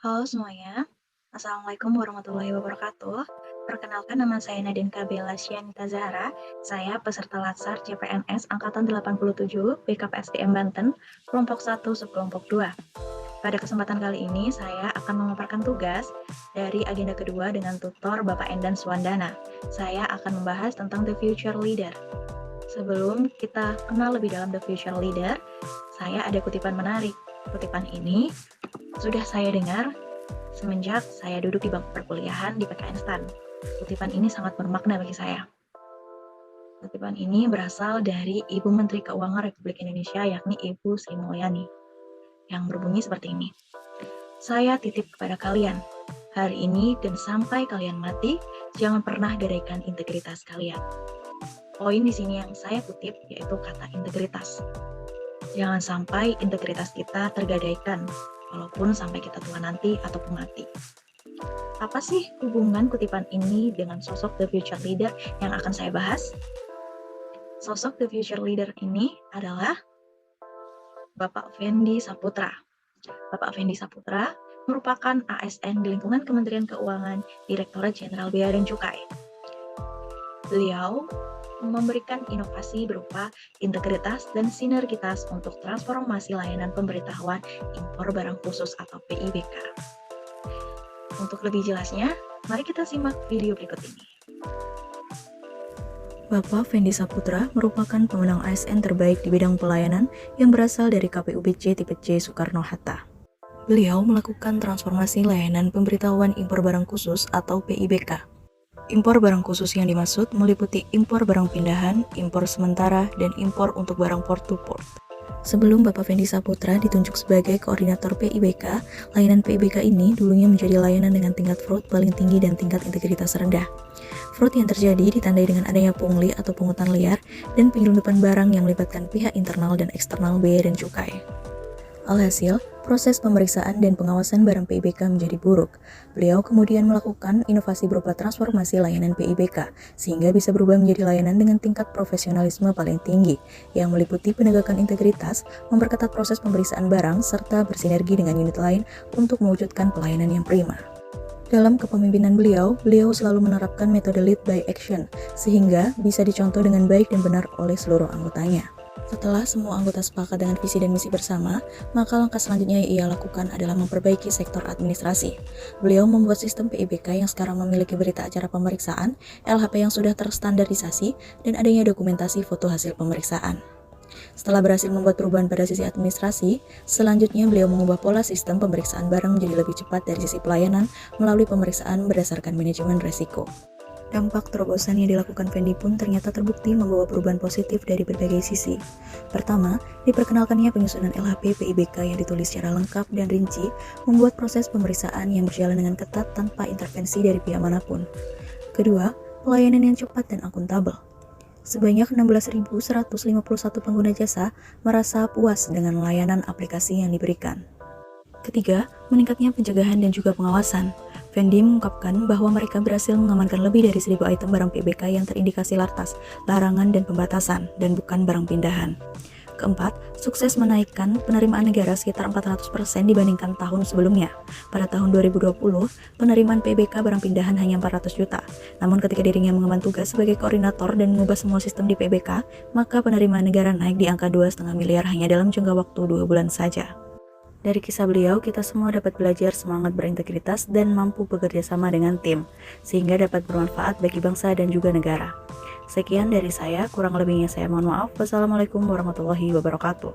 Halo semuanya, Assalamualaikum warahmatullahi wabarakatuh. Perkenalkan nama saya Nadine Kabela Syanita Zahra. Saya peserta Latsar CPNS Angkatan 87 BKPSDM Banten, kelompok 1 subkelompok 2. Pada kesempatan kali ini, saya akan memaparkan tugas dari agenda kedua dengan tutor Bapak Endan Suwandana. Saya akan membahas tentang The Future Leader. Sebelum kita kenal lebih dalam The Future Leader, saya ada kutipan menarik. Kutipan ini sudah saya dengar semenjak saya duduk di bangku perkuliahan di PKN STAN. Kutipan ini sangat bermakna bagi saya. Kutipan ini berasal dari Ibu Menteri Keuangan Republik Indonesia, yakni Ibu Sri Mulyani, yang berbunyi seperti ini. Saya titip kepada kalian, hari ini dan sampai kalian mati, jangan pernah gadaikan integritas kalian. Poin di sini yang saya kutip yaitu kata integritas. Jangan sampai integritas kita tergadaikan, walaupun sampai kita tua nanti ataupun mati. Apa sih hubungan kutipan ini dengan sosok The Future Leader yang akan saya bahas? Sosok The Future Leader ini adalah Bapak Fendi Saputra. Bapak Fendi Saputra merupakan ASN di lingkungan Kementerian Keuangan, Direktorat Jenderal Bea dan Cukai. Beliau memberikan inovasi berupa integritas dan sinergitas untuk transformasi layanan pemberitahuan impor barang khusus atau PIBK. Untuk lebih jelasnya, mari kita simak video berikut ini. Bapak Fendi Saputra merupakan pemenang ASN terbaik di bidang pelayanan yang berasal dari KPUBC tipe C Soekarno-Hatta. Beliau melakukan transformasi layanan pemberitahuan impor barang khusus atau PIBK. Impor barang khusus yang dimaksud meliputi impor barang pindahan, impor sementara, dan impor untuk barang port to port. Sebelum Bapak Fendi Saputra ditunjuk sebagai koordinator PIBK, layanan PIBK ini dulunya menjadi layanan dengan tingkat fraud paling tinggi dan tingkat integritas rendah. Fraud yang terjadi ditandai dengan adanya pungli atau pungutan liar dan penyelundupan barang yang melibatkan pihak internal dan eksternal bea dan cukai. Alhasil, proses pemeriksaan dan pengawasan barang PIBK menjadi buruk. Beliau kemudian melakukan inovasi berupa transformasi layanan PIBK, sehingga bisa berubah menjadi layanan dengan tingkat profesionalisme paling tinggi, yang meliputi penegakan integritas, memperketat proses pemeriksaan barang, serta bersinergi dengan unit lain untuk mewujudkan pelayanan yang prima. Dalam kepemimpinan beliau selalu menerapkan metode lead by action, sehingga bisa dicontoh dengan baik dan benar oleh seluruh anggotanya. Setelah semua anggota sepakat dengan visi dan misi bersama, maka langkah selanjutnya yang ia lakukan adalah memperbaiki sektor administrasi. Beliau membuat sistem PIBK yang sekarang memiliki berita acara pemeriksaan, LHP yang sudah terstandarisasi, dan adanya dokumentasi foto hasil pemeriksaan. Setelah berhasil membuat perubahan pada sisi administrasi, selanjutnya beliau mengubah pola sistem pemeriksaan barang menjadi lebih cepat dari sisi pelayanan melalui pemeriksaan berdasarkan manajemen resiko. Dampak terobosan yang dilakukan Fendi pun ternyata terbukti membawa perubahan positif dari berbagai sisi. Pertama, diperkenalkannya penyusunan LHP PIBK yang ditulis secara lengkap dan rinci, membuat proses pemeriksaan yang berjalan dengan ketat tanpa intervensi dari pihak manapun. Kedua, pelayanan yang cepat dan akuntabel. Sebanyak 16.151 pengguna jasa merasa puas dengan layanan aplikasi yang diberikan. Ketiga, meningkatnya pencegahan dan juga pengawasan. Fendi mengungkapkan bahwa mereka berhasil mengamankan lebih dari 1.000 item barang PIBK yang terindikasi lartas, larangan dan pembatasan, dan bukan barang pindahan. Keempat, sukses menaikkan penerimaan negara sekitar 400% dibandingkan tahun sebelumnya. Pada tahun 2020, penerimaan PIBK barang pindahan hanya 400 juta. Namun ketika dirinya mengemban tugas sebagai koordinator dan mengubah semua sistem di PIBK, maka penerimaan negara naik di angka 2,5 miliar hanya dalam jangka waktu 2 bulan saja. Dari kisah beliau, kita semua dapat belajar semangat berintegritas dan mampu bekerja sama dengan tim, sehingga dapat bermanfaat bagi bangsa dan juga negara. Sekian dari saya, kurang lebihnya saya mohon maaf. Wassalamualaikum warahmatullahi wabarakatuh.